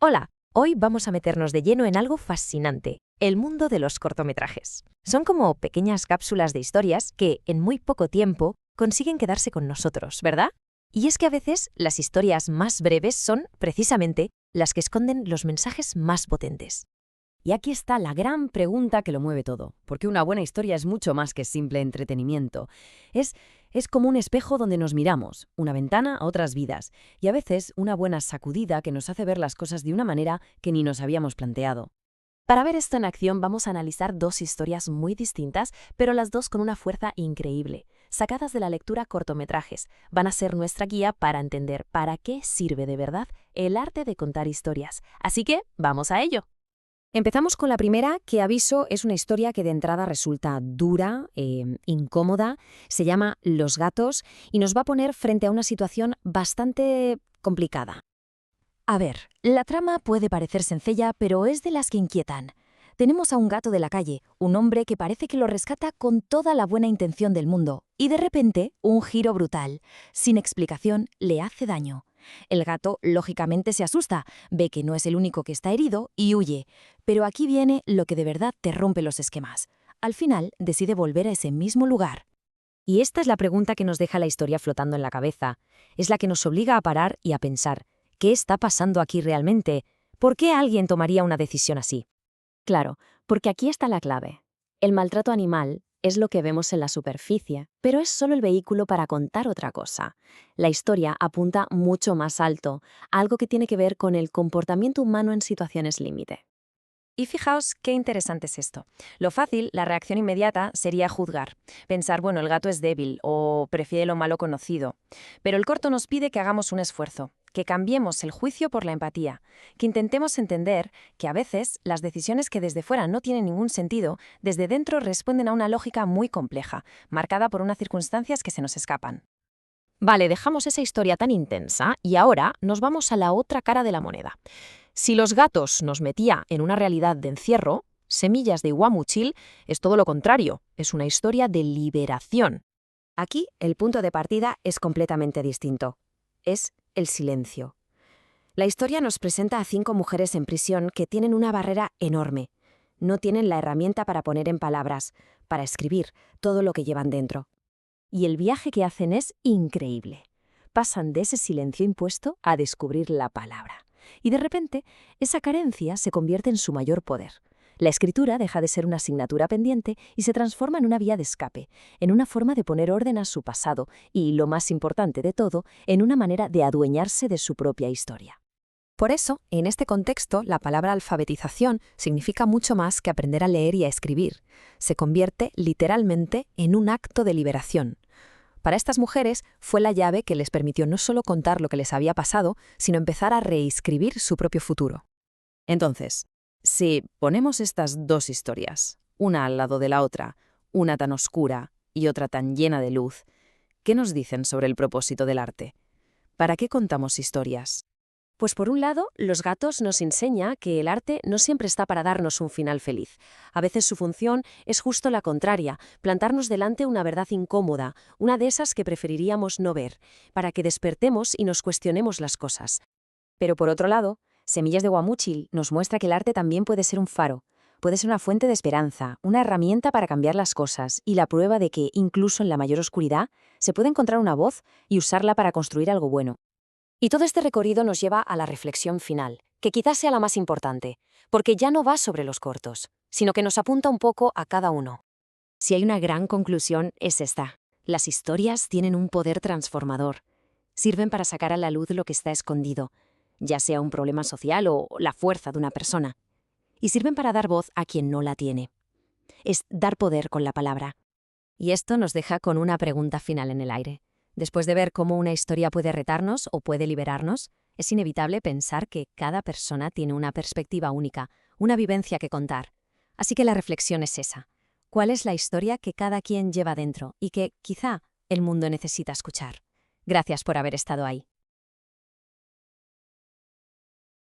Hola, hoy vamos a meternos de lleno en algo fascinante, el mundo de los cortometrajes. Son como pequeñas cápsulas de historias que, en muy poco tiempo, consiguen quedarse con nosotros, ¿verdad? Y es que a veces las historias más breves son, precisamente, las que esconden los mensajes más potentes. Y aquí está la gran pregunta que lo mueve todo, porque una buena historia es mucho más que simple entretenimiento. Es como un espejo donde nos miramos, una ventana a otras vidas, y a veces una buena sacudida que nos hace ver las cosas de una manera que ni nos habíamos planteado. Para ver esto en acción vamos a analizar dos historias muy distintas, pero las dos con una fuerza increíble. Sacadas de la lectura cortometrajes, van a ser nuestra guía para entender para qué sirve de verdad el arte de contar historias. Así que, ¡vamos a ello! Empezamos con la primera, que aviso es una historia que de entrada resulta dura, incómoda, se llama Los gatos y nos va a poner frente a una situación bastante complicada. A ver, la trama puede parecer sencilla, pero es de las que inquietan. Tenemos a un gato de la calle, un hombre que parece que lo rescata con toda la buena intención del mundo, y de repente, un giro brutal. Sin explicación, le hace daño. El gato, lógicamente, se asusta, ve que no es el único que está herido y huye. Pero aquí viene lo que de verdad te rompe los esquemas. Al final, decide volver a ese mismo lugar. Y esta es la pregunta que nos deja la historia flotando en la cabeza. Es la que nos obliga a parar y a pensar, ¿qué está pasando aquí realmente? ¿Por qué alguien tomaría una decisión así? Claro, porque aquí está la clave. El maltrato animal es lo que vemos en la superficie, pero es solo el vehículo para contar otra cosa. La historia apunta mucho más alto, algo que tiene que ver con el comportamiento humano en situaciones límite. Y fijaos qué interesante es esto. Lo fácil, la reacción inmediata, sería juzgar. Pensar, bueno, el gato es débil o prefiere lo malo conocido. Pero el corto nos pide que hagamos un esfuerzo, que cambiemos el juicio por la empatía, que intentemos entender que a veces las decisiones que desde fuera no tienen ningún sentido, desde dentro responden a una lógica muy compleja, marcada por unas circunstancias que se nos escapan. Vale, dejamos esa historia tan intensa y ahora nos vamos a la otra cara de la moneda. Si Los gatos nos metía en una realidad de encierro, Semillas de Guamuchil es todo lo contrario, es una historia de liberación. Aquí el punto de partida es completamente distinto. Es el silencio. La historia nos presenta a 5 mujeres en prisión que tienen una barrera enorme. No tienen la herramienta para poner en palabras, para escribir todo lo que llevan dentro. Y el viaje que hacen es increíble. Pasan de ese silencio impuesto a descubrir la palabra. Y de repente, esa carencia se convierte en su mayor poder. La escritura deja de ser una asignatura pendiente y se transforma en una vía de escape, en una forma de poner orden a su pasado y, lo más importante de todo, en una manera de adueñarse de su propia historia. Por eso, en este contexto, la palabra alfabetización significa mucho más que aprender a leer y a escribir. Se convierte literalmente en un acto de liberación. Para estas mujeres fue la llave que les permitió no solo contar lo que les había pasado, sino empezar a reescribir su propio futuro. Entonces, si ponemos estas dos historias, una al lado de la otra, una tan oscura y otra tan llena de luz, ¿qué nos dicen sobre el propósito del arte? ¿Para qué contamos historias? Pues por un lado, Los gatos nos enseña que el arte no siempre está para darnos un final feliz. A veces su función es justo la contraria, plantarnos delante una verdad incómoda, una de esas que preferiríamos no ver, para que despertemos y nos cuestionemos las cosas. Pero por otro lado, Semillas de Guamuchil nos muestra que el arte también puede ser un faro, puede ser una fuente de esperanza, una herramienta para cambiar las cosas y la prueba de que, incluso en la mayor oscuridad, se puede encontrar una voz y usarla para construir algo bueno. Y todo este recorrido nos lleva a la reflexión final, que quizás sea la más importante, porque ya no va sobre los cortos, sino que nos apunta un poco a cada uno. Si hay una gran conclusión, es esta. Las historias tienen un poder transformador. Sirven para sacar a la luz lo que está escondido, ya sea un problema social o la fuerza de una persona. Y sirven para dar voz a quien no la tiene. Es dar poder con la palabra. Y esto nos deja con una pregunta final en el aire. Después de ver cómo una historia puede retarnos o puede liberarnos, es inevitable pensar que cada persona tiene una perspectiva única, una vivencia que contar. Así que la reflexión es esa. ¿Cuál es la historia que cada quien lleva dentro y que, quizá, el mundo necesita escuchar? Gracias por haber estado ahí.